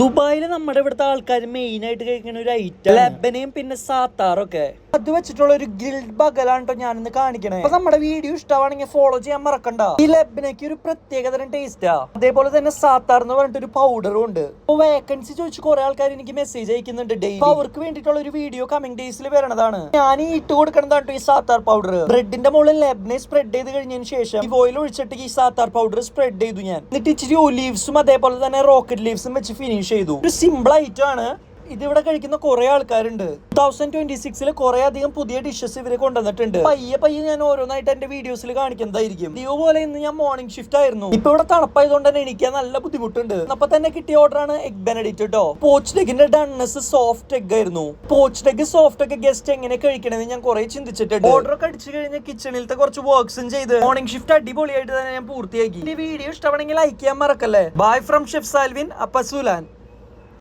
ദുബായിൽ നമ്മുടെ ഇവിടുത്തെ ആൾക്കാർ മെയിൻ ആയിട്ട് കഴിക്കുന്ന ഒരു ഐറ്റം ലബനയും പിന്നെ സാത്താറൊക്കെ. അത് വെച്ചിട്ടുള്ള ഒരു ഗ്രിൽഡ് ബഗലാണ് കേട്ടോ ഞാനിന്ന് കാണിക്കണേ. അപ്പൊ നമ്മുടെ വീഡിയോ ഇഷ്ടമാണെങ്കിൽ ഫോളോ ചെയ്യാൻ മറക്കണ്ട. ഈ ലബനയ്ക്ക് ഒരു പ്രത്യേകതരം ടേസ്റ്റാ. അതേപോലെ തന്നെ സാത്താർ എന്ന് പറഞ്ഞിട്ട് ഒരു പൗഡറും ഉണ്ട്. അപ്പൊ വേക്കൻസി ചോദിച്ചു കുറെ ആൾക്കാർ എനിക്ക് മെസ്സേജ് അയക്കുന്നുണ്ട് ഡെയിലി. അപ്പൊ അവർക്ക് വേണ്ടിയിട്ടുള്ള ഒരു വീഡിയോ കമ്മിങ് ഡേയ്സിൽ വരണതാണ്. ഞാൻ ഈ ഇട്ട് കൊടുക്കണതാണ് ഈ സാത്താർ പൗഡർ. ബ്രെഡിന്റെ മുകളിൽ ലബനെ സ്പ്രെഡ് ചെയ്ത് കഴിഞ്ഞതിന് ശേഷം ഈ ഓയിൽ ഒഴിച്ചിട്ട് ഈ സാത്താർ പൗഡർ സ്പ്രെഡ് ചെയ്തു ഞാൻ. എന്നിട്ട് ഇച്ചിരി ഒലീവ്സും അതേപോലെ തന്നെ റോക്കറ്റ് ലീവ്സും വെച്ച് ഫിനിഷ് ചെയ്തു. ഒരു സിമ്പിൾ ഐറ്റം ആണ്. ഇതിവിടെ കഴിക്കുന്ന കുറെ ആൾക്കാരുണ്ട്. 2026 കുറെ അധികം പുതിയ ഡിഷസ് ഇവര് കൊണ്ടുവന്നിട്ടുണ്ട്. പയ്യെ ഞാൻ ഓരോന്നായിട്ട് എന്റെ വീഡിയോസിൽ കാണിക്കുന്നതായിരിക്കും. ഇതുപോലെ ഇന്ന് ഞാൻ മോർണിംഗ് ഷിഫ്റ്റ് ആയിരുന്നു. ഇപ്പൊ ഇവിടെ തണുപ്പായതുകൊണ്ട് തന്നെ എനിക്ക് നല്ല ബുദ്ധിമുട്ടുണ്ട്. അപ്പൊ തന്നെ കിട്ടിയ ഓർഡർ ആണ് എഗ് ബെനഡിക്റ്റ് കേട്ടോ. പോച്ച്ഡ് എഗിന്റെ ഡൺനെസ് സോഫ്റ്റ് എഗ് ആയിരുന്നു. Poached egg soft egg guest എങ്ങനെ കഴിക്കണമെന്ന് ഞാൻ കുറെ ചിന്തിച്ചിട്ടുണ്ട്. ഓർഡർ ഒക്കെ അടിച്ചു കഴിഞ്ഞ കിച്ചണിലത്തെ കുറച്ച് വർക്ക്സും ചെയ്ത് മോർണിംഗ് ഷിഫ്റ്റ് അടിപൊളിയായിട്ട് തന്നെ ഞാൻ പൂർത്തിയാക്കി. ഈ വീഡിയോ ഇഷ്ടമാണെങ്കിൽ ലൈക്ക് ചെയ്യാൻ മറക്കല്ലേ. Bye from chef Salvin അപ്പസുലാൻ.